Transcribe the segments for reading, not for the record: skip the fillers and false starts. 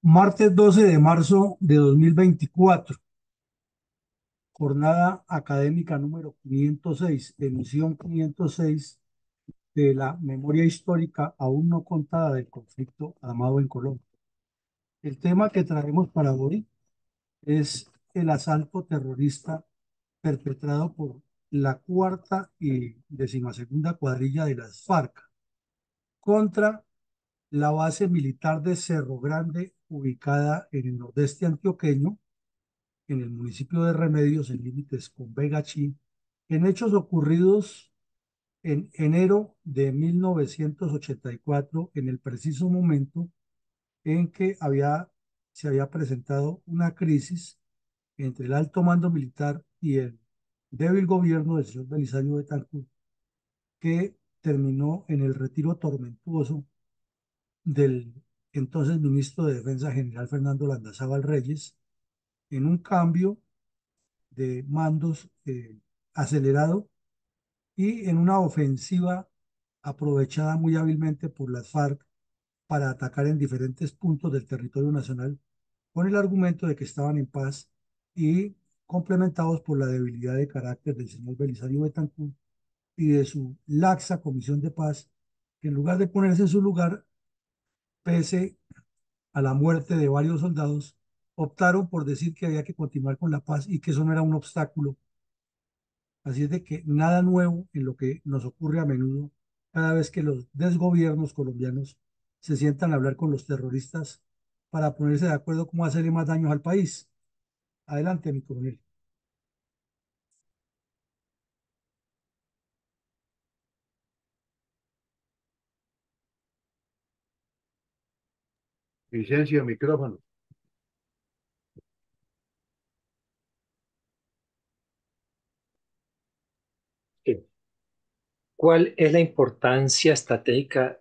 Martes 12 de marzo de 2024, jornada académica número 506, emisión 506 de la memoria histórica aún no contada del conflicto armado en Colombia. El tema que traemos para hoy es el asalto terrorista perpetrado por la cuarta y decimasegunda cuadrilla de las FARC contra la base militar de Cerro Grande, ubicada en el nordeste antioqueño, en el municipio de Remedios, en límites con Begachí, en hechos ocurridos en enero de 1984, en el preciso momento en que se había presentado una crisis entre el alto mando militar y el débil gobierno del señor Belisario Betancur, que terminó en el retiro tormentoso del entonces ministro de Defensa General Fernando Landazábal Reyes, en un cambio de mandos acelerado y en una ofensiva aprovechada muy hábilmente por las FARC para atacar en diferentes puntos del territorio nacional con el argumento de que estaban en paz y complementados por la debilidad de carácter del señor Belisario Betancur y de su laxa comisión de paz, que en lugar de ponerse en su lugar, pese a la muerte de varios soldados, optaron por decir que había que continuar con la paz y que eso no era un obstáculo. Así es de que nada nuevo en lo que nos ocurre a menudo cada vez que los desgobiernos colombianos se sientan a hablar con los terroristas para ponerse de acuerdo cómo hacerle más daños al país. Adelante, mi coronel. Vicencio, micrófono. Sí. ¿Cuál es la importancia estratégica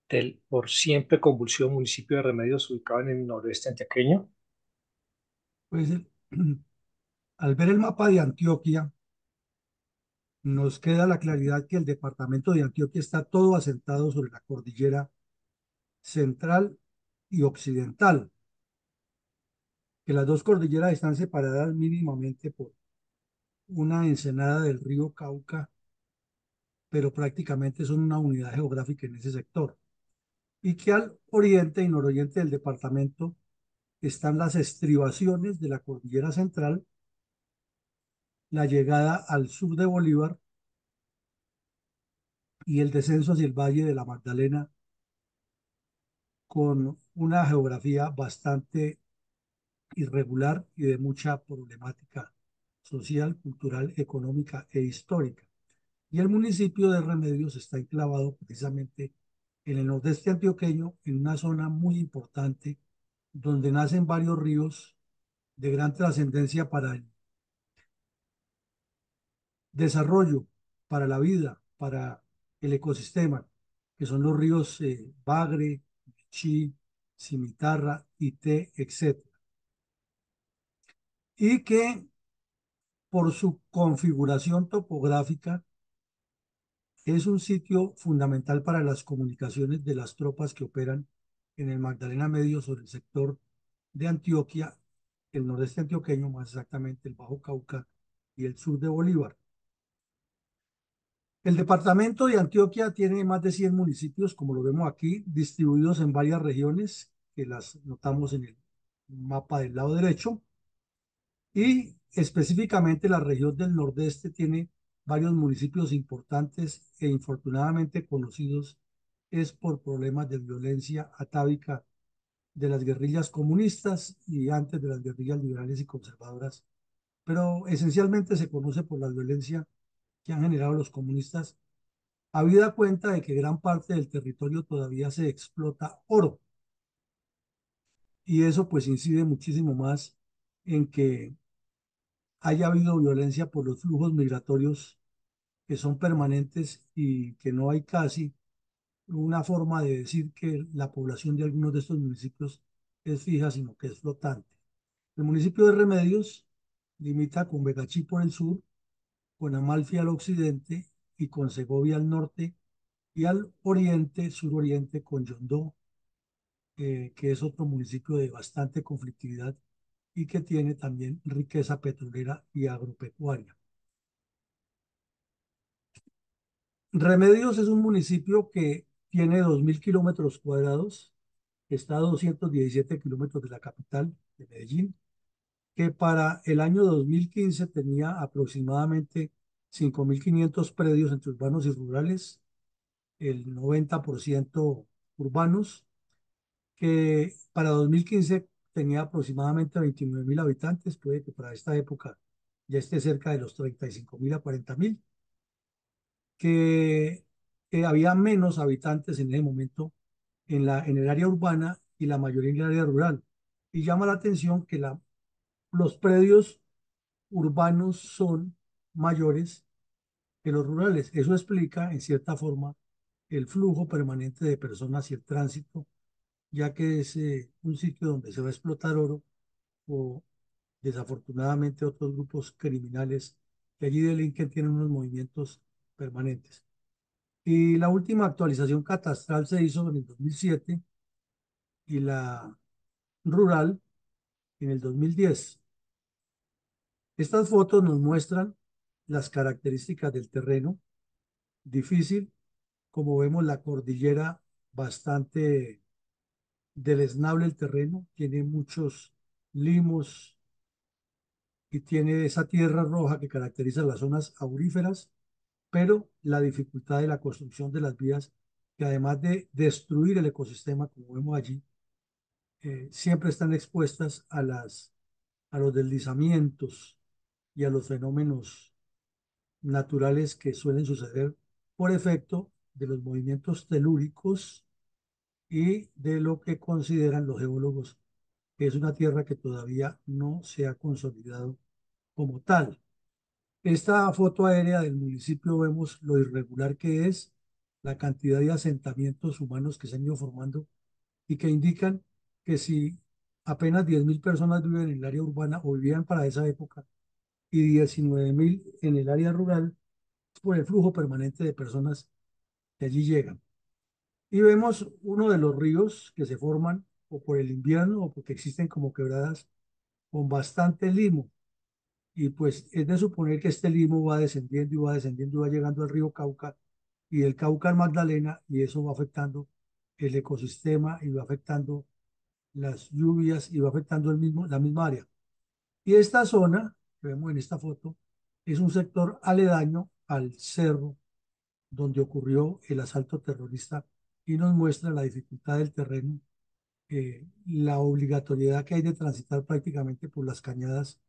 del por siempre convulsivo municipio de Remedios ubicado en el noroeste antioqueño? Pues al ver el mapa de Antioquia, nos queda la claridad que el departamento de Antioquia está todo asentado sobre la cordillera central y occidental, que las dos cordilleras están separadas mínimamente por una ensenada del río Cauca, pero prácticamente son una unidad geográfica en ese sector. Y que al oriente y nororiente del departamento están las estribaciones de la cordillera central, la llegada al sur de Bolívar y el descenso hacia el valle de la Magdalena, con una geografía bastante irregular y de mucha problemática social, cultural, económica e histórica. Y el municipio de Remedios está enclavado precisamente en el nordeste antioqueño, en una zona muy importante donde nacen varios ríos de gran trascendencia para el desarrollo, para la vida, para el ecosistema, que son los ríos Bagre, Chi, Cimitarra, Ité, etcétera. Y que por su configuración topográfica es un sitio fundamental para las comunicaciones de las tropas que operan en el Magdalena Medio sobre el sector de Antioquia, el nordeste antioqueño, más exactamente el Bajo Cauca y el sur de Bolívar. El departamento de Antioquia tiene más de 100 municipios, como lo vemos aquí, distribuidos en varias regiones, que las notamos en el mapa del lado derecho, y específicamente la región del nordeste tiene varios municipios importantes e infortunadamente conocidos es por problemas de violencia atávica de las guerrillas comunistas y antes de las guerrillas liberales y conservadoras, pero esencialmente se conoce por la violencia que han generado los comunistas, habida cuenta de que gran parte del territorio todavía se explota oro, y eso pues incide muchísimo más en que haya habido violencia por los flujos migratorios que son permanentes y que no hay casi una forma de decir que la población de algunos de estos municipios es fija, sino que es flotante. El municipio de Remedios limita con Begachí por el sur, con Amalfi al occidente y con Segovia al norte, y al oriente, suroriente, con Yondó, que es otro municipio de bastante conflictividad y que tiene también riqueza petrolera y agropecuaria. Remedios es un municipio que tiene 2.000 kilómetros cuadrados, está a 217 kilómetros de la capital de Medellín, que para el año 2015 tenía aproximadamente 5.500 predios entre urbanos y rurales, el 90% urbanos, que para 2015 tenía aproximadamente 29.000 habitantes, puede que para esta época ya esté cerca de los 35.000 a 40.000, que había menos habitantes en ese momento en el área urbana y la mayoría en el área rural. Y llama la atención que los predios urbanos son mayores que los rurales. Eso explica, en cierta forma, el flujo permanente de personas y el tránsito, ya que es un sitio donde se va a explotar oro o desafortunadamente otros grupos criminales que allí delinquen tienen unos movimientos permanentes. Y la última actualización catastral se hizo en el 2007 y la rural en el 2010. Estas fotos nos muestran las características del terreno difícil, como vemos la cordillera bastante deleznable el terreno, tiene muchos limos y tiene esa tierra roja que caracteriza las zonas auríferas, pero la dificultad de la construcción de las vías, que además de destruir el ecosistema, como vemos allí, siempre están expuestas a los deslizamientos y a los fenómenos naturales que suelen suceder por efecto de los movimientos telúricos y de lo que consideran los geólogos que es una tierra que todavía no se ha consolidado como tal. Esta foto aérea del municipio vemos lo irregular que es, la cantidad de asentamientos humanos que se han ido formando y que indican que si apenas 10.000 personas viven en el área urbana o vivían para esa época y 19.000 en el área rural, es por el flujo permanente de personas que allí llegan. Y vemos uno de los ríos que se forman o por el invierno o porque existen como quebradas con bastante limo. Y pues es de suponer que este limo va descendiendo y va descendiendo y va llegando al río Cauca y del Cauca al Magdalena y eso va afectando el ecosistema y va afectando las lluvias y va afectando la misma área. Y esta zona que vemos en esta foto es un sector aledaño al cerro donde ocurrió el asalto terrorista y nos muestra la dificultad del terreno, la obligatoriedad que hay de transitar prácticamente por las cañadas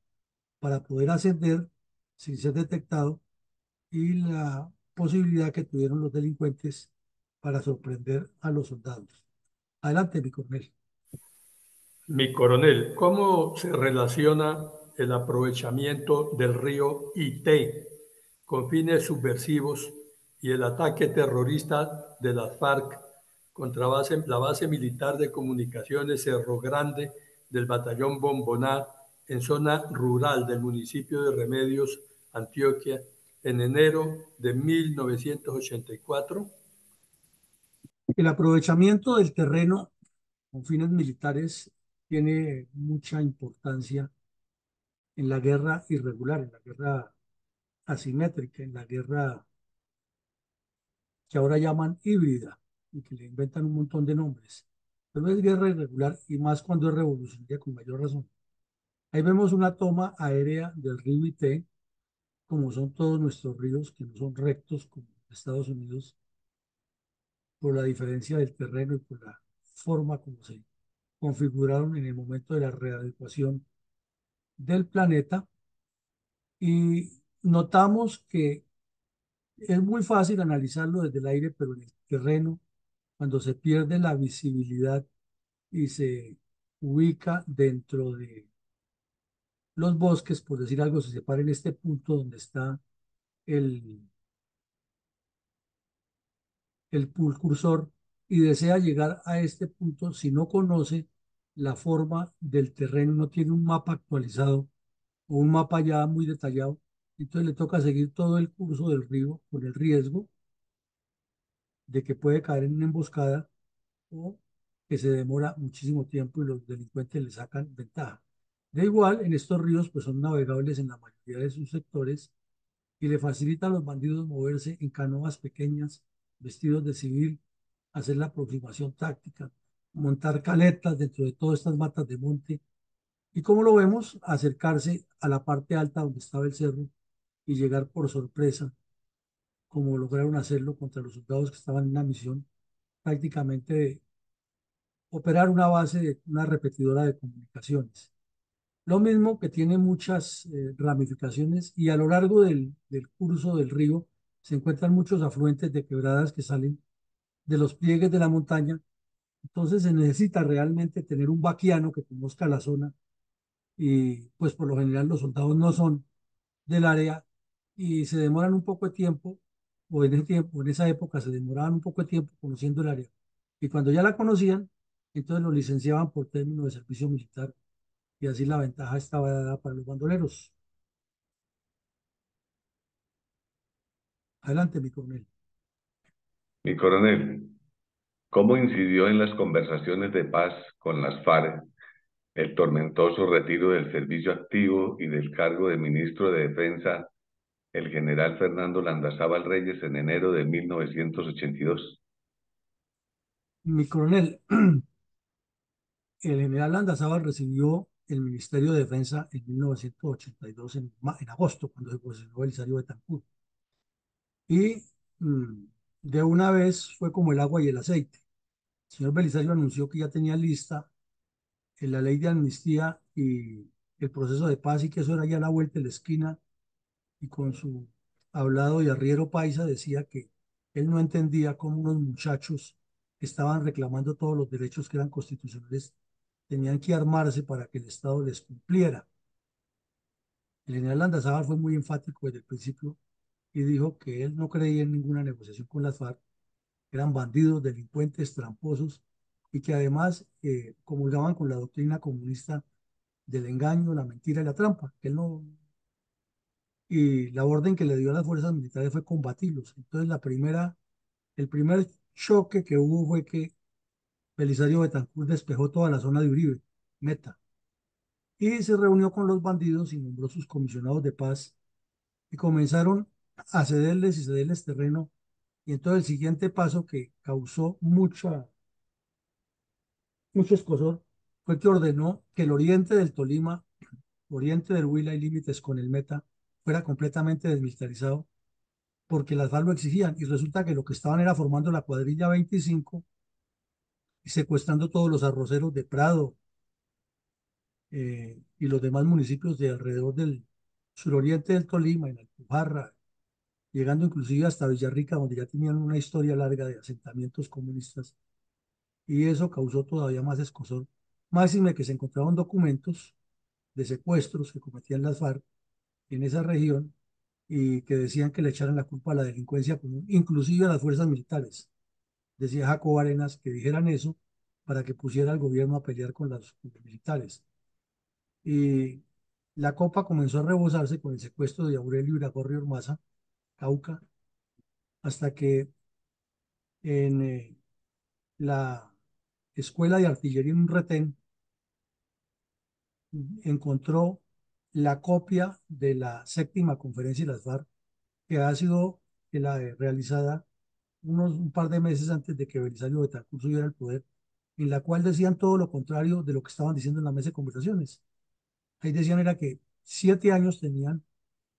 para poder ascender sin ser detectado y la posibilidad que tuvieron los delincuentes para sorprender a los soldados. Adelante, mi coronel. Mi coronel, ¿cómo se relaciona el aprovechamiento del río Ité con fines subversivos y el ataque terrorista de las FARC contra la base militar de comunicaciones Cerro Grande del batallón Bomboná en zona rural del municipio de Remedios, Antioquia, en enero de 1984? El aprovechamiento del terreno con fines militares tiene mucha importancia en la guerra irregular, en la guerra asimétrica, en la guerra que ahora llaman híbrida y que le inventan un montón de nombres. Pero es guerra irregular y más cuando es revolucionaria con mayor razón. Ahí vemos una toma aérea del río Ité, como son todos nuestros ríos, que no son rectos como Estados Unidos, por la diferencia del terreno y por la forma como se configuraron en el momento de la readecuación del planeta. Y notamos que es muy fácil analizarlo desde el aire, pero en el terreno, cuando se pierde la visibilidad y se ubica dentro de los bosques, por decir algo, se separa en este punto donde está el, el cursor y desea llegar a este punto, si no conoce la forma del terreno, no tiene un mapa actualizado o un mapa ya muy detallado, entonces le toca seguir todo el curso del río con el riesgo de que puede caer en una emboscada o que se demora muchísimo tiempo y los delincuentes le sacan ventaja. De igual, en estos ríos pues son navegables en la mayoría de sus sectores y le facilita a los bandidos moverse en canoas pequeñas, vestidos de civil, hacer la aproximación táctica, montar caletas dentro de todas estas matas de monte y como lo vemos, acercarse a la parte alta donde estaba el cerro y llegar por sorpresa, como lograron hacerlo contra los soldados que estaban en una misión prácticamente de operar una base de una repetidora de comunicaciones. Lo mismo que tiene muchas ramificaciones y a lo largo del curso del río se encuentran muchos afluentes de quebradas que salen de los pliegues de la montaña. Entonces se necesita realmente tener un vaquiano que conozca la zona y pues por lo general los soldados no son del área y se demoran un poco de tiempo, o en ese tiempo, en esa época se demoraban un poco de tiempo conociendo el área. Y cuando ya la conocían, entonces lo licenciaban por término de servicio militar y así la ventaja estaba dada para los bandoleros. Adelante, mi coronel. Mi coronel, ¿cómo incidió en las conversaciones de paz con las FARC el tormentoso retiro del servicio activo y del cargo de ministro de Defensa el general Fernando Landazábal Reyes en enero de 1982? Mi coronel, el general Landazábal recibió el Ministerio de Defensa en 1982, en agosto, cuando se posesionó Belisario Betancur. Y mm, de una vez fue como el agua y el aceite. El señor Belisario anunció que ya tenía lista la ley de amnistía y el proceso de paz y que eso era ya la vuelta de la esquina y con su hablado y arriero paisa decía que él no entendía cómo unos muchachos que estaban reclamando todos los derechos que eran constitucionales tenían que armarse para que el Estado les cumpliera. El general Landazábal fue muy enfático desde el principio y dijo que él no creía en ninguna negociación con las FARC, eran bandidos, delincuentes, tramposos y que además comulgaban con la doctrina comunista del engaño, la mentira y la trampa, que él no, y la orden que le dio a las fuerzas militares fue combatirlos. Entonces el primer choque que hubo fue que Belisario Betancur despejó toda la zona de Uribe, Meta, y se reunió con los bandidos y nombró sus comisionados de paz y comenzaron a cederles y cederles terreno. Y entonces el siguiente paso que causó mucho escozor fue que ordenó que el oriente del Tolima, oriente del Huila y límites con el Meta fuera completamente desmilitarizado porque las FARC lo exigían y resulta que lo que estaban era formando la cuadrilla 25 y secuestrando todos los arroceros de Prado y los demás municipios de alrededor del suroriente del Tolima, en Alpujarra, llegando inclusive hasta Villarrica, donde ya tenían una historia larga de asentamientos comunistas y eso causó todavía más escozor. Máxime que se encontraron documentos de secuestros que cometían las FARC en esa región y que decían que le echaran la culpa a la delincuencia común, inclusive a las fuerzas militares. Decía Jacobo Arenas que dijeran eso para que pusiera al gobierno a pelear con los militares. Y la copa comenzó a rebosarse con el secuestro de Aurelio Iragorri Ormaza, Cauca, hasta que en la escuela de artillería en un retén encontró la copia de la séptima conferencia de las FARC que ha sido realizada un par de meses antes de que Belisario Betancur subiera al poder, en la cual decían todo lo contrario de lo que estaban diciendo en la mesa de conversaciones. Ahí decían era que 7 años tenían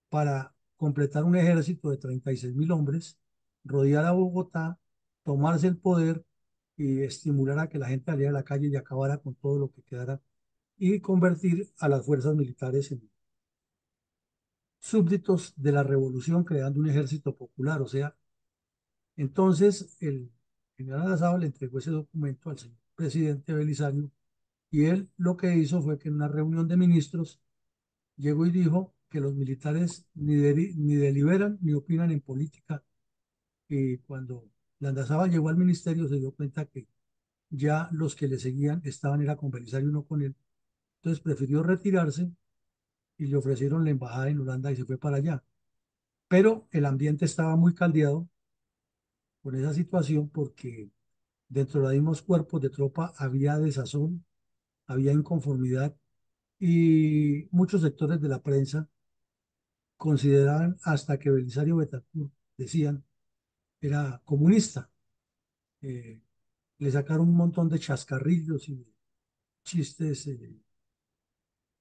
para completar un ejército de 36.000 hombres, rodear a Bogotá, tomarse el poder y estimular a que la gente saliera a la calle y acabara con todo lo que quedara y convertir a las fuerzas militares en súbditos de la revolución, creando un ejército popular. O sea, entonces el general Alazábal le entregó ese documento al señor presidente Belisario y él lo que hizo fue que en una reunión de ministros llegó y dijo que los militares ni deliberan ni opinan en política. Y cuando Landazábal llegó al ministerio se dio cuenta que ya los que le seguían estaban era con Belisario, no con él. Entonces prefirió retirarse y le ofrecieron la embajada en Holanda y se fue para allá. Pero el ambiente estaba muy caldeado con esa situación porque Dentro de los mismos cuerpos de tropa había desazón, había inconformidad y muchos sectores de la prensa consideraban hasta que Belisario Betancourt, decían, era comunista. Eh, Le sacaron un montón de chascarrillos y chistes,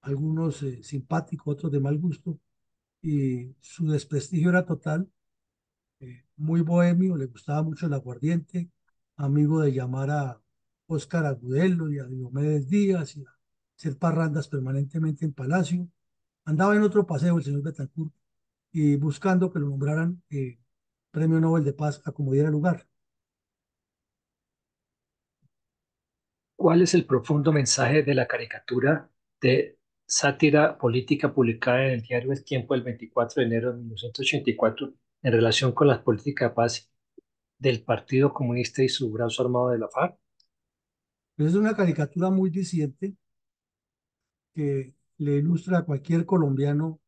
algunos simpáticos, otros de mal gusto, y su desprestigio era total. Muy bohemio, le gustaba mucho el aguardiente, amigo de llamar a Óscar Agudelo y a Diomedes Díaz y a hacer parrandas permanentemente en Palacio. Andaba en otro paseo el señor Betancourt y buscando que lo nombraran Premio Nobel de Paz a como diera lugar. ¿Cuál es el profundo mensaje de la caricatura de sátira política publicada en el diario El Tiempo el 24 de enero de 1984 en relación con las políticas de paz del Partido Comunista y su brazo armado de la FARC? Es una caricatura muy diciente que le ilustra a cualquier colombiano,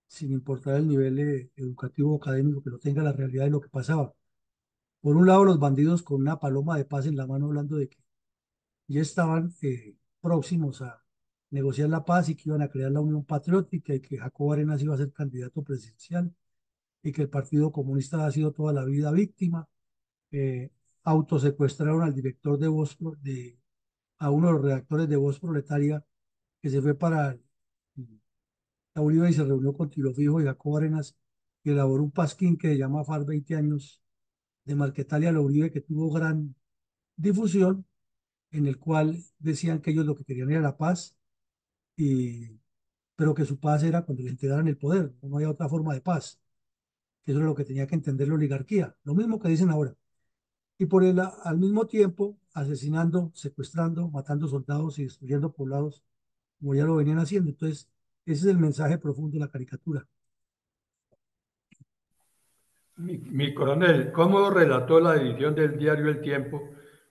sin importar el nivel educativo o académico, que no tenga la realidad de lo que pasaba. Por un lado, los bandidos con una paloma de paz en la mano hablando de que ya estaban próximos a negociar la paz y que iban a crear la Unión Patriótica y que Jacobo Arenas iba a ser candidato presidencial y que el Partido Comunista ha sido toda la vida víctima. Eh, Autosecuestraron al director de Voz, a uno de los redactores de Voz Proletaria que se fue para la Bolívar y se reunió con Tiro Fijo y Jacobo Arenas y elaboró un pasquín que se llama FARC 20 años de Marquetalia a la Uribe que tuvo gran difusión, en el cual decían que ellos lo que querían era la paz, y, pero que su paz era cuando les entregaran el poder, no había otra forma de paz, que eso era lo que tenía que entender la oligarquía, lo mismo que dicen ahora. Y al mismo tiempo asesinando, secuestrando, matando soldados y destruyendo poblados, como ya lo venían haciendo. Entonces, ese es el mensaje profundo de la caricatura. Mi coronel, ¿cómo relató la edición del diario El Tiempo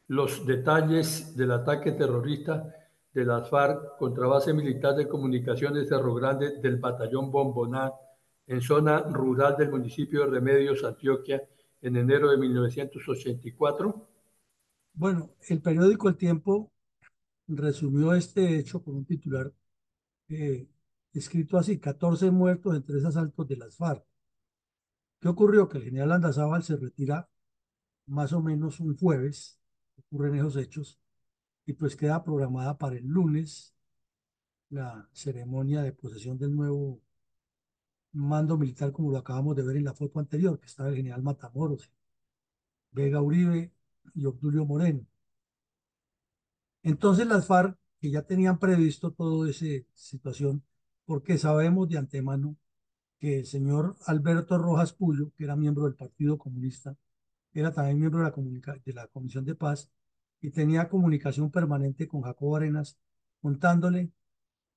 los detalles del ataque terrorista de las FARC contra base militar de comunicaciones Cerro Grande del batallón Bomboná en zona rural del municipio de Remedios, Antioquia, en enero de 1984? Bueno, el periódico El Tiempo resumió este hecho con un titular eh, escrito así: 14 muertos en 3 asaltos de las FARC. ¿Qué ocurrió? Que el general Andazábal se retira más o menos un jueves, ocurren esos hechos, y pues queda programada para el lunes la ceremonia de posesión del nuevo mando militar, como lo acabamos de ver en la foto anterior, que estaba el general Matamoros, Vega Uribe y Obdulio Moreno. Entonces las FARC, que ya tenían previsto toda esa situación, porque sabemos de antemano que el señor Alberto Rojas Puyo, que era miembro del Partido Comunista, era también miembro de de la Comisión de Paz y tenía comunicación permanente con Jacobo Arenas, contándole,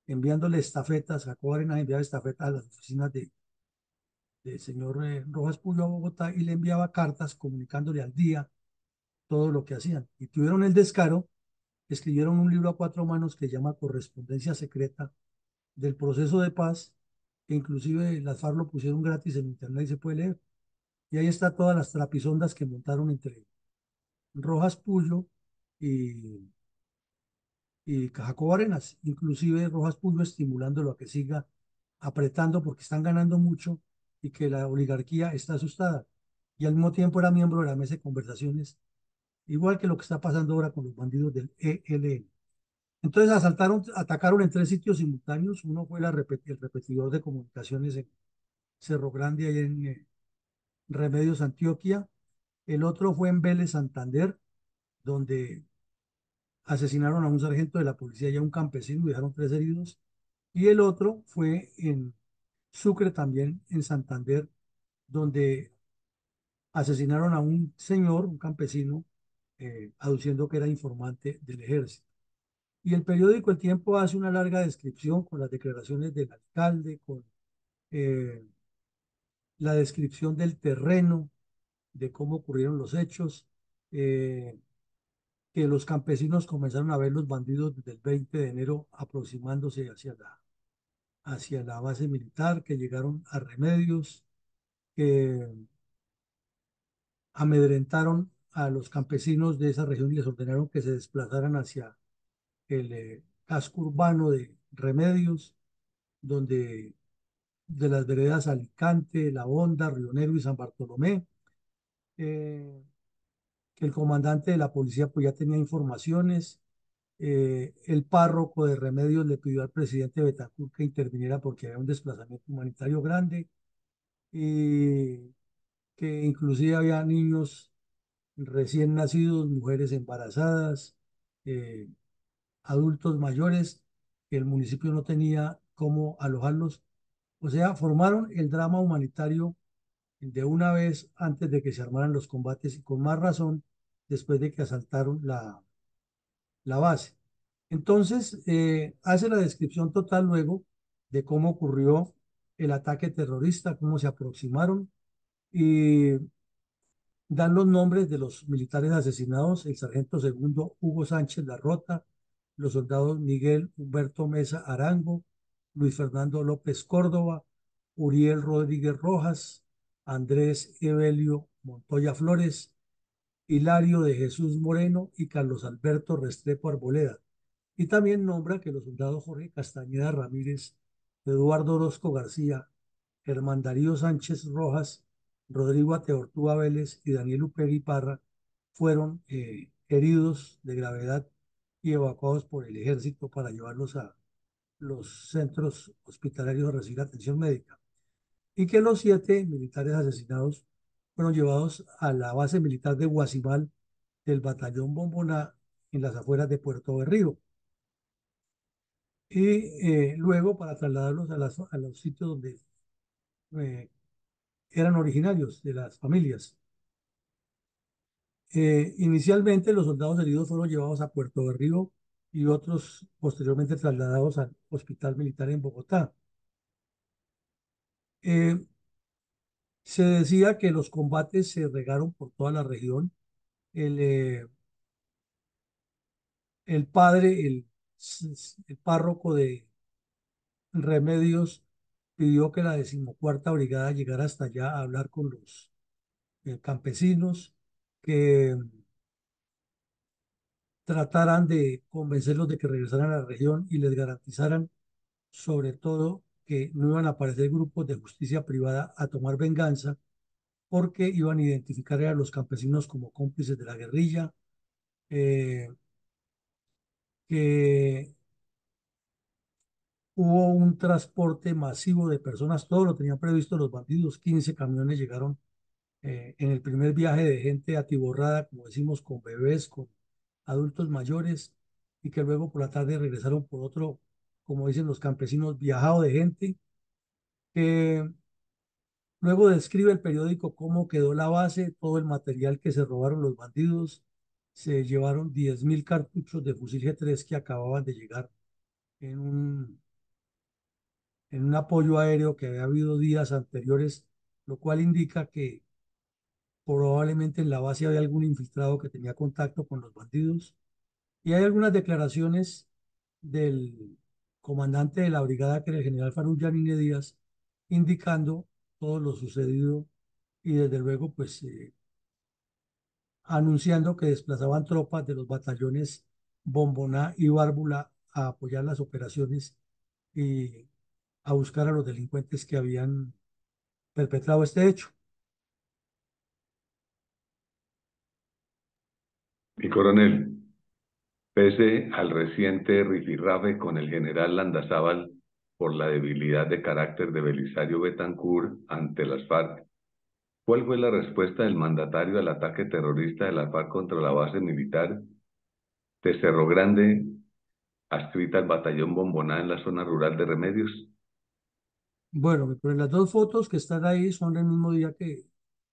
enviándole estafetas. Jacobo Arenas enviaba estafetas a las oficinas del señor Rojas Puyo a Bogotá y le enviaba cartas comunicándole al día todo lo que hacían. Y tuvieron el descaro, escribieron un libro a 4 manos que se llama Correspondencia Secreta del Proceso de Paz, que inclusive las FARC lo pusieron gratis en internet y se puede leer. Y ahí está todas las trapisondas que montaron entre Rojas Puyo y, y Jacobo Arenas, inclusive Rojas Puyo estimulándolo a que siga apretando porque están ganando mucho y que la oligarquía está asustada. Y al mismo tiempo era miembro de la mesa de conversaciones, igual que lo que está pasando ahora con los bandidos del ELN. Entonces atacaron en 3 sitios simultáneos. Uno fue el repetidor de comunicaciones en Cerro Grande, ahí en Remedios, Antioquia. El otro fue en Vélez, Santander, donde asesinaron a un sargento de la policía y a un campesino y dejaron 3 heridos. Y el otro fue en Sucre, también en Santander, donde asesinaron a un señor, un campesino, aduciendo que era informante del ejército. Y el periódico El Tiempo hace una larga descripción con las declaraciones del alcalde, con eh, la descripción del terreno, de cómo ocurrieron los hechos, eh, que los campesinos comenzaron a ver los bandidos desde el 20 de enero aproximándose hacia la base militar, que llegaron a Remedios, que amedrentaron a los campesinos de esa región y les ordenaron que se desplazaran hacia el casco urbano de Remedios, donde de las veredas Alicante, La Honda, Río Negro y San Bartolomé, eh, que el comandante de la policía pues ya tenía informaciones. El párroco de Remedios le pidió al presidente Betancur que interviniera porque había un desplazamiento humanitario grande y que inclusive había niños recién nacidos, mujeres embarazadas, eh, adultos mayores, que el municipio no tenía cómo alojarlos. O sea, formaron el drama humanitario de una vez antes de que se armaran los combates y con más razón después de que asaltaron la base. Entonces, hace la descripción total luego de cómo ocurrió el ataque terrorista, cómo se aproximaron y dan los nombres de los militares asesinados: el sargento segundo Hugo Sánchez Larrota, los soldados Miguel Humberto Mesa Arango, Luis Fernando López Córdoba, Uriel Rodríguez Rojas, Andrés Evelio Montoya Flores, Hilario de Jesús Moreno y Carlos Alberto Restrepo Arboleda. Y también nombra que los soldados Jorge Castañeda Ramírez, Eduardo Orozco García, Germán Darío Sánchez Rojas, Rodrigo Ateortúa Vélez y Daniel Upegui Parra fueron heridos de gravedad y evacuados por el ejército para llevarlos a los centros hospitalarios a recibir atención médica. Y que los 7 militares asesinados fueron llevados a la base militar de Guasimal del batallón Bomboná en las afueras de Puerto Berrío. Y luego para trasladarlos a los sitios donde eh, eran originarios de las familias. Inicialmente los soldados heridos fueron llevados a Puerto Berrío y otros posteriormente trasladados al Hospital Militar en Bogotá. Eh, Se decía que los combates se regaron por toda la región. El, eh, el padre, el párroco de Remedios, pidió que la 14ª Brigada llegara hasta allá a hablar con los campesinos, que trataran de convencerlos de que regresaran a la región y les garantizaran sobre todo que no iban a aparecer grupos de justicia privada a tomar venganza, porque iban a identificar a los campesinos como cómplices de la guerrilla, eh, que hubo un transporte masivo de personas, todo lo tenían previsto los bandidos. 15 camiones llegaron en el primer viaje de gente atiborrada, como decimos, con bebés, con adultos mayores, y que luego por la tarde regresaron por otro, como dicen los campesinos, viajado de gente, que luego describe el periódico cómo quedó la base, todo el material que se robaron los bandidos. Se llevaron 10.000 cartuchos de fusil G3 que acababan de llegar en un apoyo aéreo que había habido días anteriores, lo cual indica que probablemente en la base había algún infiltrado que tenía contacto con los bandidos. Y hay algunas declaraciones del comandante de la brigada, que era el general Faruk Yanine Díaz, indicando todo lo sucedido y desde luego pues anunciando que desplazaban tropas de los batallones Bomboná y Bárbula a apoyar las operaciones y a buscar a los delincuentes que habían perpetrado este hecho. Mi coronel, pese al reciente rifirrafe con el general Landazábal por la debilidad de carácter de Belisario Betancur ante las FARC, ¿cuál fue la respuesta del mandatario al ataque terrorista de las FARC contra la base militar de Cerro Grande, adscrita al batallón Bomboná en la zona rural de Remedios? Bueno, pero las dos fotos que están ahí son del mismo día que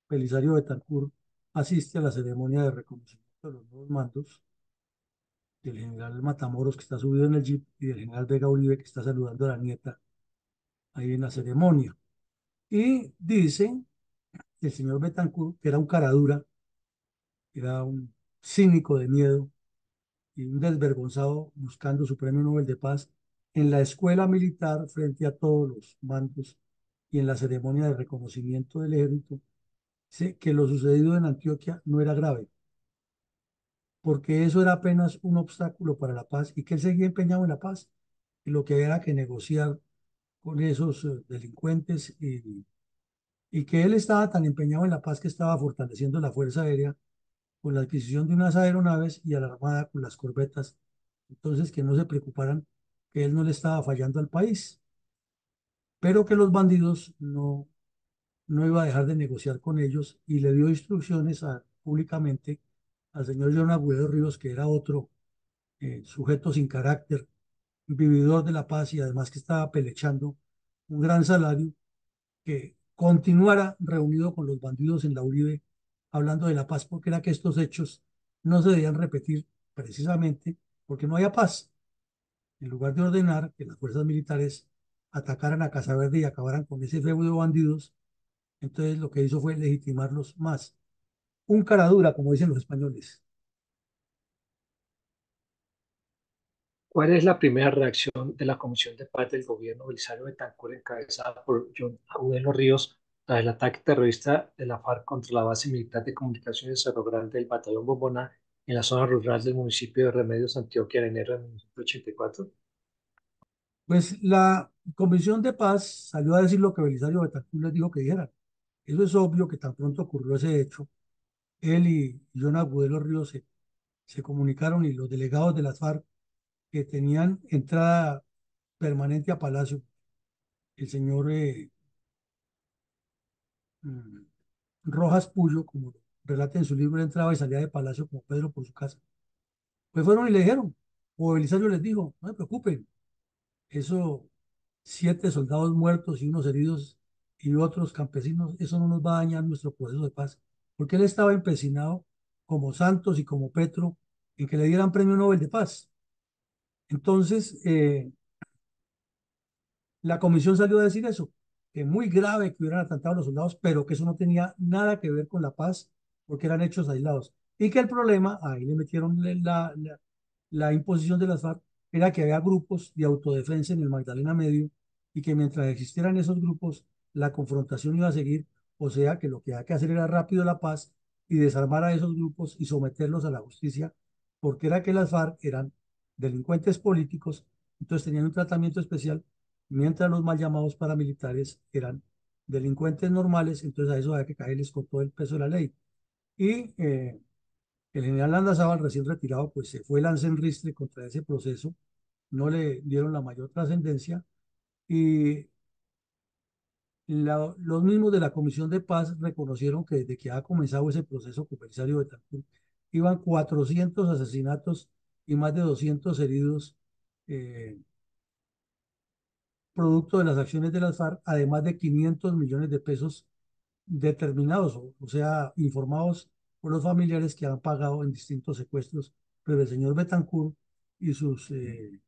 Belisario Betancur asiste a la ceremonia de reconocimiento de los nuevos mandos, del general Matamoros, que está subido en el jeep, y del general Vega Uribe, que está saludando a la nieta ahí en la ceremonia. Y dice el señor Betancur que era un caradura, era un cínico de miedo y un desvergonzado buscando su premio Nobel de Paz en la escuela militar frente a todos los mandos y en la ceremonia de reconocimiento del ejército, que lo sucedido en Antioquia no era grave, porque eso era apenas un obstáculo para la paz y que él seguía empeñado en la paz y lo que era que negociar con esos delincuentes y que él estaba tan empeñado en la paz que estaba fortaleciendo la Fuerza Aérea con la adquisición de unas aeronaves y a la Armada con las corbetas. Entonces, que no se preocuparan que él no le estaba fallando al país, pero que los bandidos no iba a dejar de negociar con ellos y le dio instrucciones públicamente al señor John Agüero Ríos, que era otro sujeto sin carácter, vividor de la paz y además que estaba pelechando un gran salario, que continuara reunido con los bandidos en la Uribe hablando de la paz, porque era que estos hechos no se debían repetir precisamente porque no había paz. En lugar de ordenar que las fuerzas militares atacaran a Casa Verde y acabaran con ese feudo de bandidos, entonces lo que hizo fue legitimarlos más. Un cara dura, como dicen los españoles. ¿Cuál es la primera reacción de la Comisión de Paz del gobierno Belisario Betancur, encabezada por John Agudelo Ríos, tras el ataque terrorista de la FARC contra la base militar de comunicaciones Cerro Grande del Batallón Bomboná en la zona rural del municipio de Remedios, Antioquia, en enero de 1984? Pues la Comisión de Paz salió a decir lo que Belisario Betancur les dijo que dijeran. Eso es obvio que tan pronto ocurrió ese hecho, él y John Agudelo Ríos se comunicaron y los delegados de las FARC que tenían entrada permanente a Palacio, el señor mm, Rojas Puyo, como relata en su libro, entraba y salía de Palacio como Pedro por su casa. Pues fueron y le dijeron, o Belisario les dijo, no se preocupen, eso, 7 soldados muertos y unos heridos y otros campesinos, eso no nos va a dañar nuestro proceso de paz, porque él estaba empecinado, como Santos y como Petro, en que le dieran premio Nobel de Paz. Entonces, la comisión salió a decir eso, que muy grave que hubieran atentado a los soldados, pero que eso no tenía nada que ver con la paz, porque eran hechos aislados. Y que el problema, ahí le metieron la imposición de las FARC, era que había grupos de autodefensa en el Magdalena Medio y que mientras existieran esos grupos, la confrontación iba a seguir, o sea que lo que había que hacer era rápido la paz y desarmar a esos grupos y someterlos a la justicia, porque era que las FARC eran delincuentes políticos, entonces tenían un tratamiento especial mientras los mal llamados paramilitares eran delincuentes normales, entonces a eso había que caerles con todo el peso de la ley. Y el general Landazábal, recién retirado, pues se fue lance en ristre contra ese proceso, no le dieron la mayor trascendencia y los mismos de la Comisión de Paz reconocieron que desde que ha comenzado ese proceso con Belisario Betancur, iban 400 asesinatos y más de 200 heridos eh, producto de las acciones de las FARC, además de 500 millones de pesos determinados, o sea, informados por los familiares que han pagado en distintos secuestros, pero el señor Betancourt y sus eh,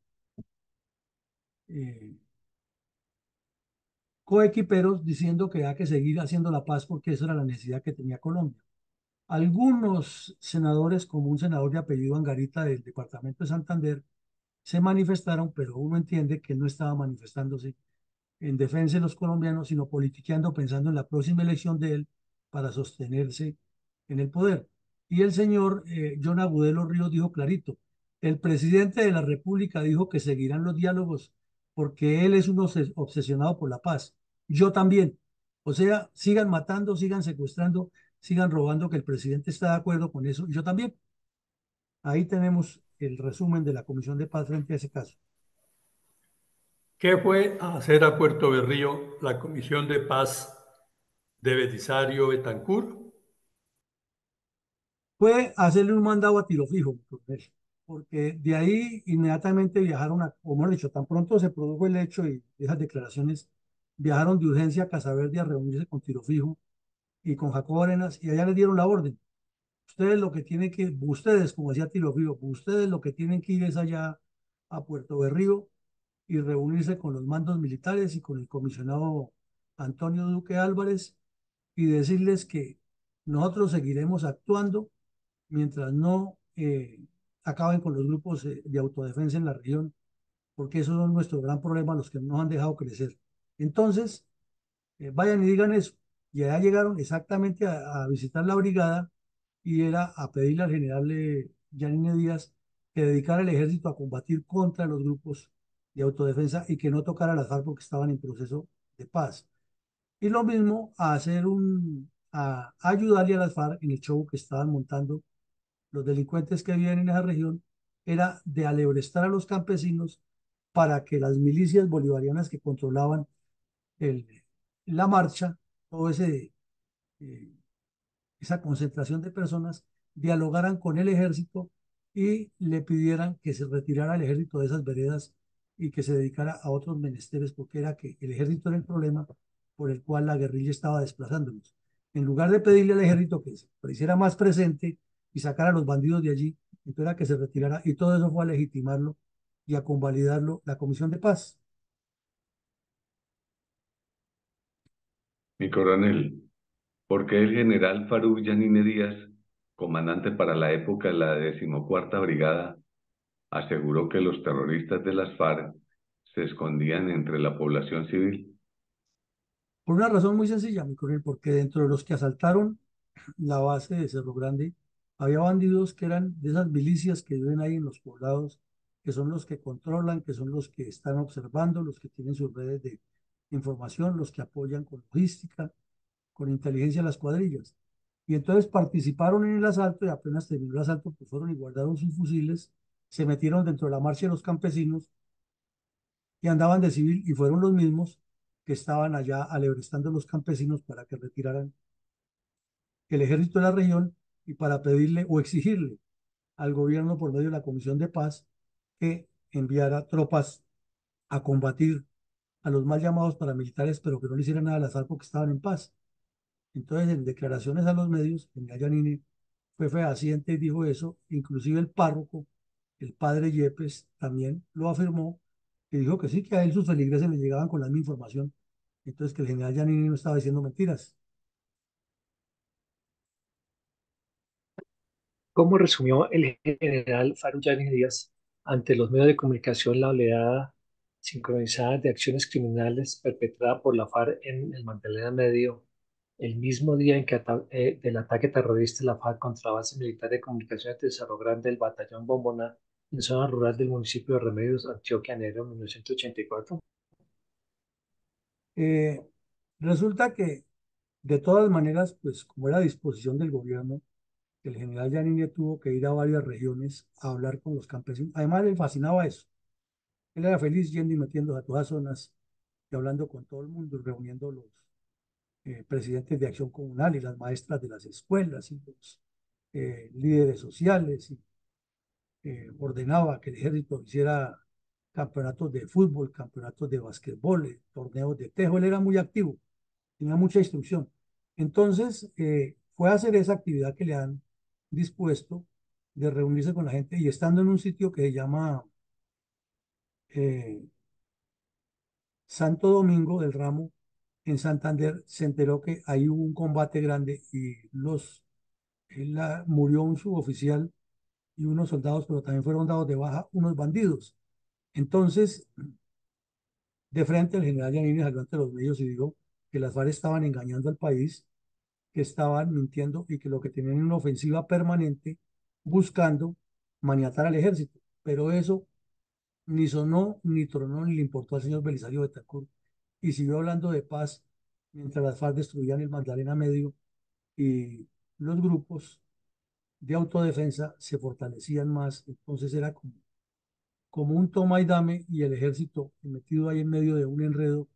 coequiperos diciendo que hay que seguir haciendo la paz porque esa era la necesidad que tenía Colombia. Algunos senadores, como un senador de apellido Angarita del departamento de Santander, se manifestaron, pero uno entiende que él no estaba manifestándose en defensa de los colombianos, sino politiqueando, pensando en la próxima elección de él para sostenerse en el poder. Y el señor John Agudelo Ríos dijo clarito, el presidente de la República dijo que seguirán los diálogos porque él es un obsesionado por la paz. Yo también. O sea, sigan matando, sigan secuestrando, sigan robando, que el presidente está de acuerdo con eso. Y yo también. Ahí tenemos el resumen de la Comisión de Paz frente a ese caso. ¿Qué fue a hacer a Puerto Berrío la Comisión de Paz de Belisario Betancur? Fue hacerle un mandado a tiro fijo, coronel, porque de ahí inmediatamente viajaron o mejor dicho, tan pronto se produjo el hecho y esas declaraciones, viajaron de urgencia a Casaverde a reunirse con Tiro Fijo y con Jacobo Arenas y allá les dieron la orden. Ustedes, como decía Tiro Fijo, ustedes lo que tienen que ir es allá a Puerto Berrío y reunirse con los mandos militares y con el comisionado Antonio Duque Álvarez y decirles que nosotros seguiremos actuando mientras no acaben con los grupos de autodefensa en la región, porque eso es nuestro gran problema, los que nos han dejado crecer. Entonces, vayan y digan eso. Y allá llegaron exactamente a visitar la brigada y era a pedirle al general Yanine Díaz que dedicara el ejército a combatir contra los grupos de autodefensa y que no tocara las FARC porque estaban en proceso de paz. Y lo mismo a a ayudarle a las FARC en el show que estaban montando los delincuentes que vivían en esa región, era de alebrestar a los campesinos para que las milicias bolivarianas que controlaban el, la marcha, todo eh, esa concentración de personas, dialogaran con el ejército y le pidieran que se retirara el ejército de esas veredas y que se dedicara a otros menesteres, porque era que el ejército era el problema por el cual la guerrilla estaba desplazándolos. En lugar de pedirle al ejército que se hiciera más presente y sacara a los bandidos de allí, entonces era que se retirara y todo eso fue a legitimarlo y a convalidarlo la Comisión de Paz. Mi coronel, ¿por qué el general Faruk Yanine Díaz, comandante para la época de la 14ª Brigada, aseguró que los terroristas de las FARC se escondían entre la población civil? Por una razón muy sencilla, mi coronel, porque dentro de los que asaltaron la base de Cerro Grande, había bandidos que eran de esas milicias que viven ahí en los poblados, que son los que controlan, que son los que están observando, los que tienen sus redes de información, los que apoyan con logística, con inteligencia a las cuadrillas. Y entonces participaron en el asalto y apenas terminó el asalto, pues fueron y guardaron sus fusiles, se metieron dentro de la marcha de los campesinos y andaban de civil y fueron los mismos que estaban allá alebrestando a los campesinos para que retiraran el ejército de la región y para pedirle o exigirle al gobierno por medio de la Comisión de Paz que enviara tropas a combatir a los mal llamados paramilitares, pero que no le hicieran nada a las FARC porque estaban en paz. Entonces, en declaraciones a los medios, general Yanini fue fehaciente y dijo eso, inclusive el párroco, el padre Yepes, también lo afirmó y dijo que sí, que a él sus feligreses le llegaban con la misma información. Entonces, que el general Yanini no estaba diciendo mentiras. ¿Cómo resumió el general Faruyani Díaz ante los medios de comunicación la oleada sincronizada de acciones criminales perpetrada por la FARC en el Magdalena Medio el mismo día en que del ataque terrorista de la FARC contra la base militar de comunicaciones de Cerro Grande del batallón Bomboná en zona rural del municipio de Remedios, Antioquia, en enero de 1984? Eh, Resulta que, de todas maneras, pues como era disposición del gobierno, el general Yanine tuvo que ir a varias regiones a hablar con los campesinos. Además, le fascinaba eso. Él era feliz yendo y metiéndose a todas zonas y hablando con todo el mundo, reuniendo los presidentes de acción comunal y las maestras de las escuelas y los líderes sociales. Y ordenaba que el ejército hiciera campeonatos de fútbol, campeonatos de basquetbol, torneos de tejo. Él era muy activo, tenía mucha instrucción. Entonces, fue a hacer esa actividad que le han dispuesto de reunirse con la gente y estando en un sitio que se llama eh, Santo Domingo del Ramo, en Santander, se enteró que ahí hubo un combate grande y murió un suboficial y unos soldados, pero también fueron dados de baja unos bandidos. Entonces, de frente al general Yanini salió ante los medios y dijo que las FARC estaban engañando al país, que estaban mintiendo y que lo que tenían era una ofensiva permanente buscando maniatar al ejército. Pero eso ni sonó, ni tronó, ni le importó al señor Belisario Betancur y siguió hablando de paz mientras las FARC destruían el Magdalena Medio y los grupos de autodefensa se fortalecían más. Entonces era como un toma y dame y el ejército metido ahí en medio de un enredo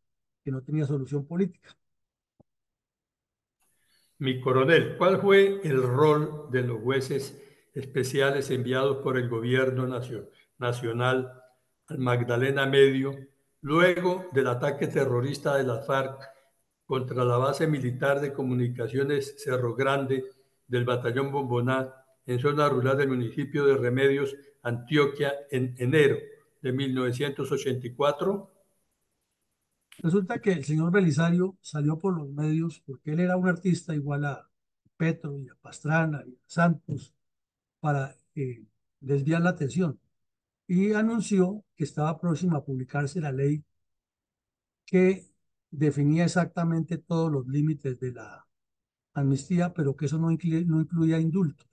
que no tenía solución política. Mi coronel, ¿cuál fue el rol de los jueces especiales enviados por el gobierno nacional al Magdalena Medio luego del ataque terrorista de las FARC contra la base militar de comunicaciones Cerro Grande del batallón Bomboná en zona rural del municipio de Remedios, Antioquia, en enero de 1984? Resulta que el señor Belisario salió por los medios porque él era un artista igual a Petro y a Pastrana y a Santos para desviar la atención y anunció que estaba próxima a publicarse la ley que definía exactamente todos los límites de la amnistía, pero que eso no incluía indultos.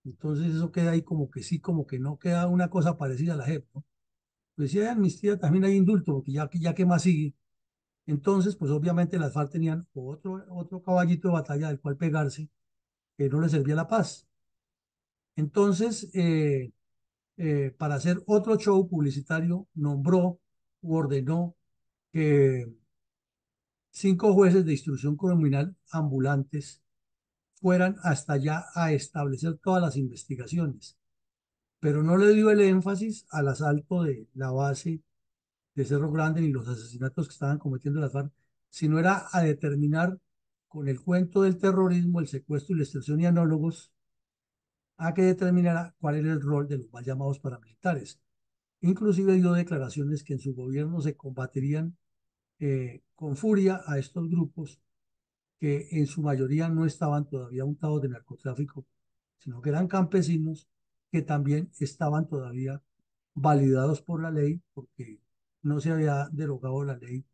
Entonces eso queda ahí como que sí, como que no, queda una cosa parecida a la JEP, ¿no? Pues si hay amnistía, también hay indulto, porque ya que más sigue. Entonces, pues obviamente las FARC tenían otro caballito de batalla del cual pegarse, que no les servía la paz. Entonces, para hacer otro show publicitario, nombró u ordenó que 5 jueces de instrucción criminal ambulantes fueran hasta allá a establecer todas las investigaciones, pero no le dio el énfasis al asalto de la base de Cerro Grande ni los asesinatos que estaban cometiendo las FARC, sino era a determinar con el cuento del terrorismo, el secuestro y la extorsión y análogos, a que determinara cuál era el rol de los mal llamados paramilitares. Inclusive dio declaraciones que en su gobierno se combatirían con furia a estos grupos que en su mayoría no estaban todavía untados de narcotráfico, sino que eran campesinos que también estaban todavía validados por la ley, porque no se había derogado la ley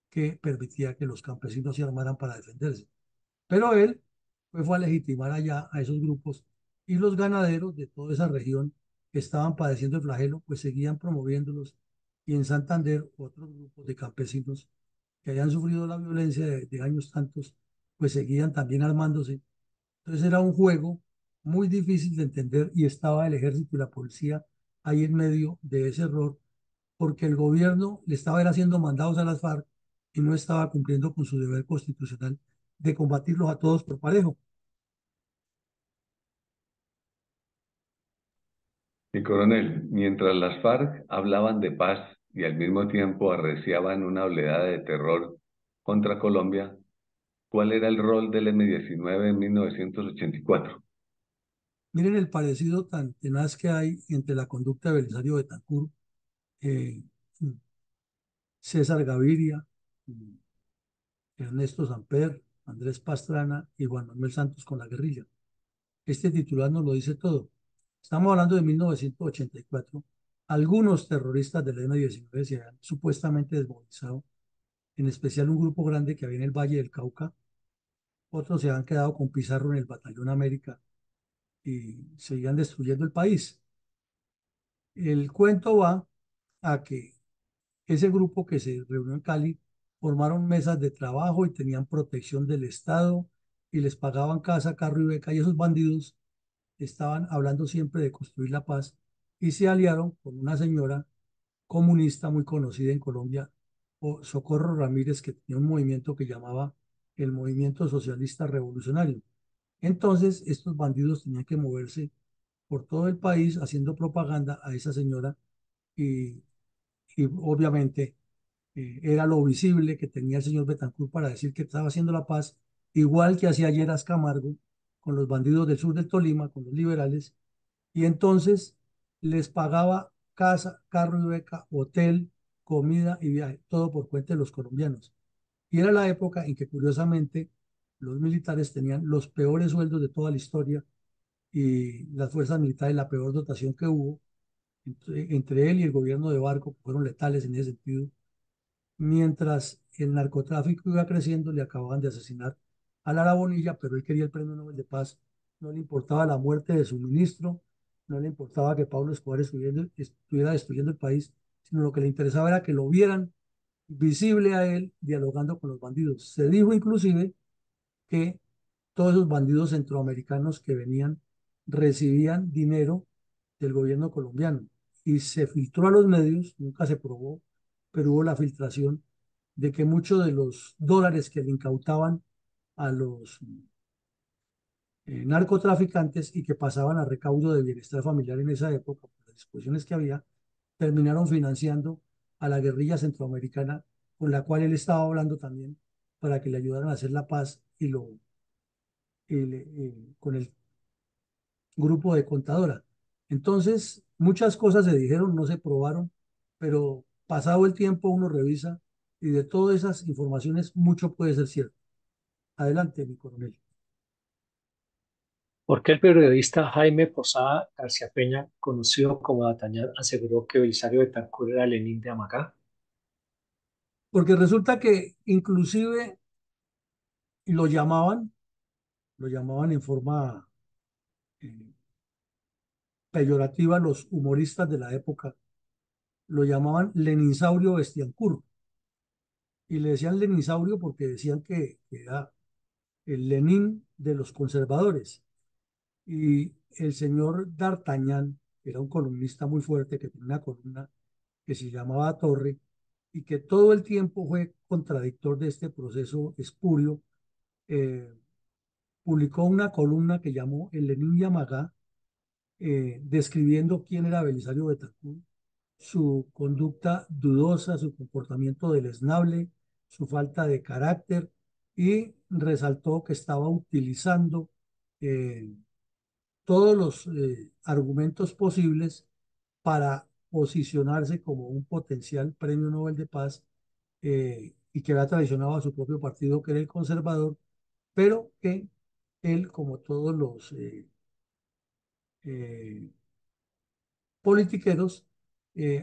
que permitía que los campesinos se armaran para defenderse. Pero él pues, fue a legitimar allá a esos grupos y los ganaderos de toda esa región que estaban padeciendo el flagelo, pues seguían promoviéndolos. Y en Santander, otros grupos de campesinos que habían sufrido la violencia de años tantos, pues seguían también armándose. Entonces era un juego muy difícil de entender y estaba el ejército y la policía ahí en medio de ese error, porque el gobierno le estaba haciendo mandados a las FARC y no estaba cumpliendo con su deber constitucional de combatirlos a todos por parejo. Mi coronel, mientras las FARC hablaban de paz y al mismo tiempo arreciaban una oleada de terror contra Colombia, ¿cuál era el rol del M-19 en 1984? Miren el parecido tan tenaz que hay entre la conducta de Belisario Betancur, eh, César Gaviria, Ernesto Samper, Andrés Pastrana y Juan Manuel Santos con la guerrilla. Este titular nos lo dice todo. Estamos hablando de 1984. Algunos terroristas del M-19 se habían supuestamente desmovilizado, en especial un grupo grande que había en el Valle del Cauca. Otros se habían quedado con Pizarro en el Batallón América y seguían destruyendo el país. El cuento va a que ese grupo que se reunió en Cali formaron mesas de trabajo y tenían protección del Estado y les pagaban casa, carro y beca, y esos bandidos estaban hablando siempre de construir la paz y se aliaron con una señora comunista muy conocida en Colombia, Socorro Ramírez, que tenía un movimiento que llamaba el Movimiento Socialista Revolucionario. Entonces, estos bandidos tenían que moverse por todo el país haciendo propaganda a esa señora y, y obviamente era lo visible que tenía el señor Betancourt para decir que estaba haciendo la paz, igual que hacía ayer Camargo con los bandidos del sur del Tolima, con los liberales, y entonces les pagaba casa, carro y beca, hotel, comida y viaje, todo por cuenta de los colombianos. Y era la época en que curiosamente los militares tenían los peores sueldos de toda la historia y las fuerzas militares la peor dotación que hubo. Entre él y el gobierno de Barco que fueron letales en ese sentido. Mientras el narcotráfico iba creciendo, le acababan de asesinar a Lara Bonilla, pero él quería el Premio Nobel de Paz. No le importaba la muerte de su ministro, no le importaba que Pablo Escobar estuviera destruyendo el país, sino lo que le interesaba era que lo vieran visible a él dialogando con los bandidos. Se dijo inclusive que todos esos bandidos centroamericanos que venían recibían dinero del gobierno colombiano y se filtró a los medios, nunca se probó, pero hubo la filtración de que muchos de los dólares que le incautaban a los narcotraficantes y que pasaban a recaudo de bienestar familiar en esa época, por las disposiciones que había, terminaron financiando a la guerrilla centroamericana con la cual él estaba hablando también para que le ayudaran a hacer la paz con el grupo de contadora. Entonces, muchas cosas se dijeron, no se probaron, pero pasado el tiempo uno revisa y de todas esas informaciones mucho puede ser cierto. Adelante, mi coronel. ¿Por qué el periodista Jaime Posada García Peña, conocido como D'Artagnan, aseguró que Belisario Betancur era Lenin de Amagá? Porque resulta que inclusive lo llamaban en forma peyorativa los humoristas de la época, lo llamaban Leninsaurio Bestiancur. Y le decían Leninsaurio porque decían que era el Lenin de los conservadores. Y el señor D'Artagnan, que era un columnista muy fuerte, que tenía una columna que se llamaba Torre, y que todo el tiempo fue contradictor de este proceso espurio, eh, publicó una columna que llamó El Lenin Yamagá, describiendo quién era Belisario Betancur, su conducta dudosa, su comportamiento deleznable, su falta de carácter, y resaltó que estaba utilizando eh, todos los argumentos posibles para posicionarse como un potencial premio Nobel de Paz, y que había traicionado a su propio partido, que era el conservador, pero que él, como todos los eh, politiqueros,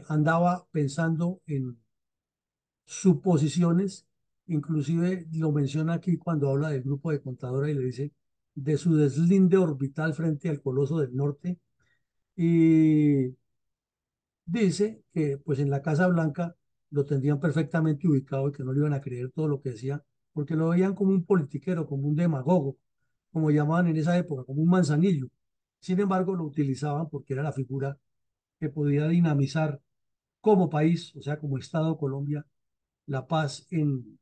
andaba pensando en suposiciones. Inclusive lo menciona aquí cuando habla del grupo de contadora y le dice de su deslinde orbital frente al coloso del norte, y dice que pues en la Casa Blanca lo tendrían perfectamente ubicado y que no le iban a creer todo lo que decía, porque lo veían como un politiquero, como un demagogo, como llamaban en esa época, como un manzanillo. Sin embargo, lo utilizaban porque era la figura que podía dinamizar como país, o sea, como Estado Colombia, la paz en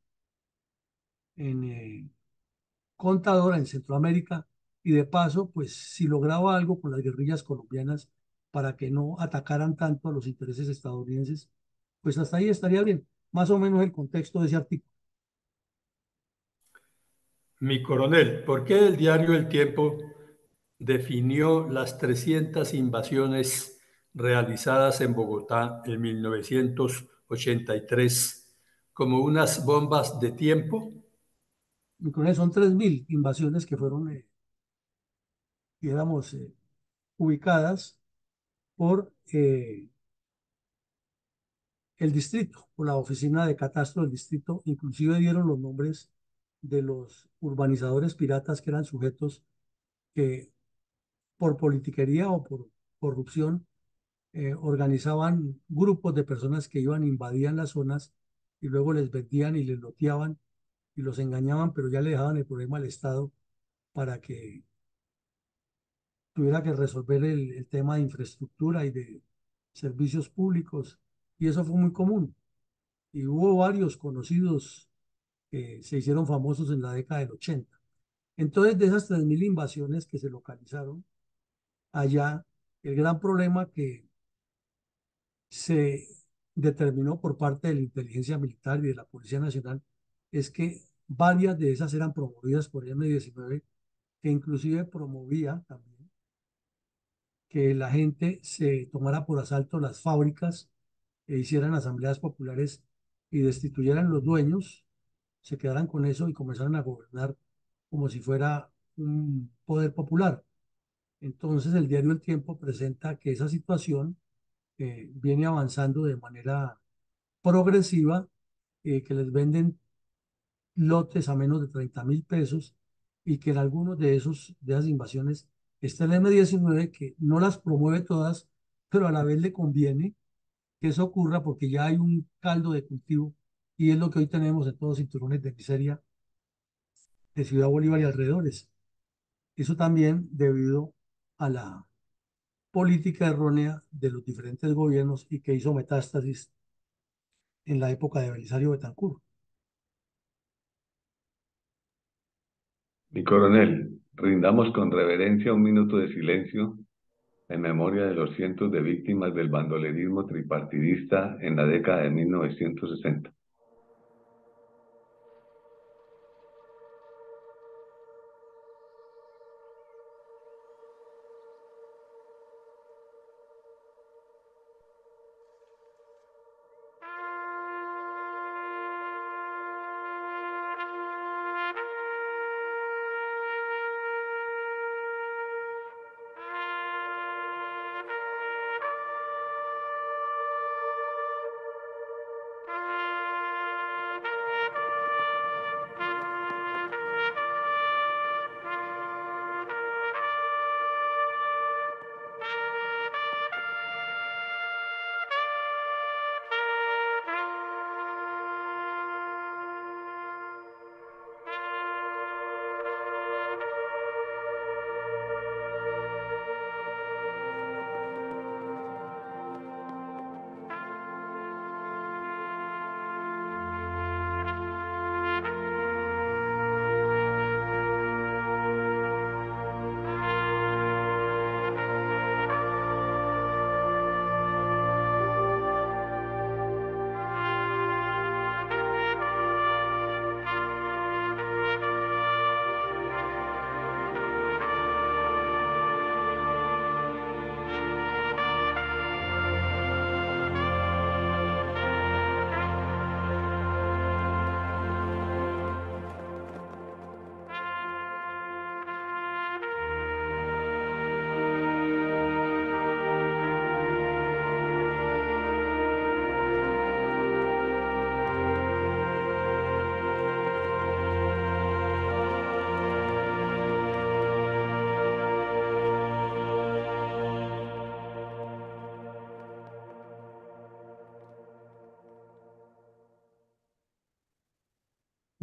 Contadora, en Centroamérica, y de paso, pues si lograba algo con las guerrillas colombianas para que no atacaran tanto a los intereses estadounidenses, pues hasta ahí estaría bien. Más o menos el contexto de ese artículo. Mi coronel, ¿por qué el diario El Tiempo definió las 300 invasiones realizadas en Bogotá en 1983 como unas bombas de tiempo? Y con eso son 3.000 invasiones que fueron, digamos, ubicadas por el distrito, por la oficina de catastro del distrito. Inclusive dieron los nombres de los urbanizadores piratas, que eran sujetos que por politiquería o por corrupción organizaban grupos de personas que iban, invadían las zonas y luego les vendían y les loteaban y los engañaban, pero ya le dejaban el problema al Estado para que tuviera que resolver el tema de infraestructura y de servicios públicos. Y eso fue muy común. Y hubo varios conocidos que se hicieron famosos en la década del 80. Entonces, de esas 3.000 invasiones que se localizaron allá, el gran problema que se determinó por parte de la inteligencia militar y de la Policía Nacional es que varias de esas eran promovidas por el M-19, que inclusive promovía también que la gente se tomara por asalto las fábricas e hicieran asambleas populares y destituyeran los dueños, se quedaran con eso y comenzaron a gobernar como si fuera un poder popular. Entonces el diario El Tiempo presenta que esa situación viene avanzando de manera progresiva, que les venden lotes a menos de 30.000 pesos, y que en algunos de esas invasiones está el M-19, que no las promueve todas, pero a la vez le conviene que eso ocurra porque ya hay un caldo de cultivo, y es lo que hoy tenemos en todos los cinturones de miseria de Ciudad Bolívar y alrededores. Eso también debido a la política errónea de los diferentes gobiernos y que hizo metástasis en la época de Belisario Betancur. Mi coronel, rindamos con reverencia un minuto de silencio en memoria de los cientos de víctimas del bandolerismo tripartidista en la década de 1960.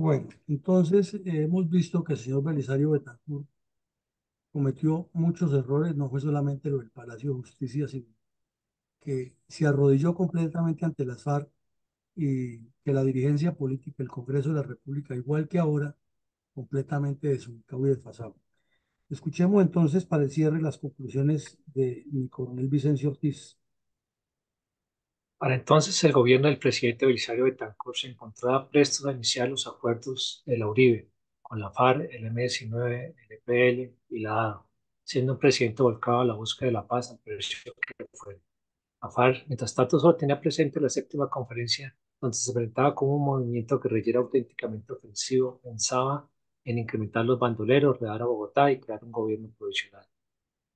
Bueno, entonces hemos visto que el señor Belisario Betancur cometió muchos errores, no fue solamente lo del Palacio de Justicia, sino que se arrodilló completamente ante las FARC y que la dirigencia política, el Congreso de la República, igual que ahora, completamente desubicado y desfasado. Escuchemos entonces para el cierre las conclusiones de mi coronel Vicencio Ortiz. Para entonces, el gobierno del presidente Belisario Betancur se encontraba presto a iniciar los acuerdos de la Uribe con la FARC, el M-19, el EPL y la ADO, siendo un presidente volcado a la búsqueda de la paz al precio que fue. La FARC, mientras tanto, solo tenía presente la séptima conferencia, donde se presentaba como un movimiento guerrillero auténticamente ofensivo, pensaba en incrementar los bandoleros, redar a Bogotá y crear un gobierno provisional.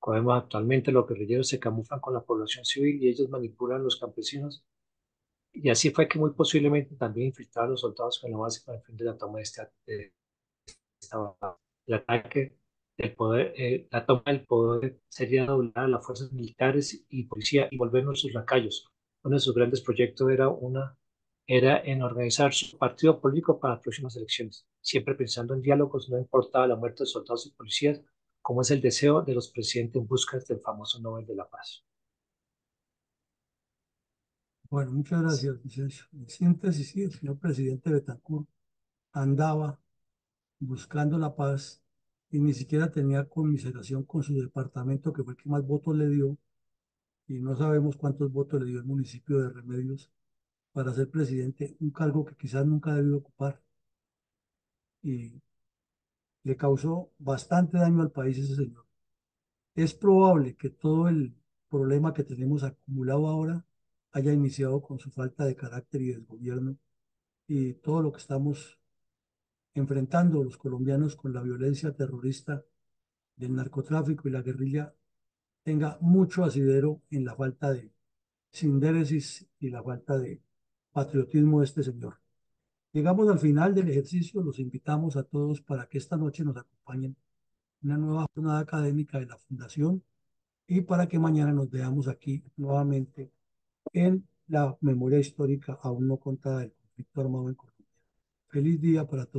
Como vemos actualmente, los guerrilleros se camuflan con la población civil y ellos manipulan a los campesinos, y así fue que muy posiblemente también infiltraron a los soldados con la base para el fin de la toma de esta base. El ataque del poder, la toma del poder sería doblar a las fuerzas militares y policía y volvernos sus lacayos. Uno de sus grandes proyectos era en organizar su partido político para las próximas elecciones, siempre pensando en diálogos, no importaba la muerte de soldados y policías, como es el deseo de los presidentes en busca del famoso Nobel de la Paz. Bueno, muchas gracias, Vicencio. En síntesis, sí, el señor presidente Betancur andaba buscando la paz y ni siquiera tenía conmiseración con su departamento, que fue el que más votos le dio, y no sabemos cuántos votos le dio el municipio de Remedios para ser presidente, un cargo que quizás nunca debió ocupar, y le causó bastante daño al país ese señor. Es probable que todo el problema que tenemos acumulado ahora haya iniciado con su falta de carácter y desgobierno, y todo lo que estamos enfrentando los colombianos con la violencia terrorista del narcotráfico y la guerrilla tenga mucho asidero en la falta de sindéresis y la falta de patriotismo de este señor. Llegamos al final del ejercicio, los invitamos a todos para que esta noche nos acompañen en una nueva jornada académica de la Fundación y para que mañana nos veamos aquí nuevamente en la memoria histórica aún no contada del conflicto armado en Colombia. Feliz día para todos.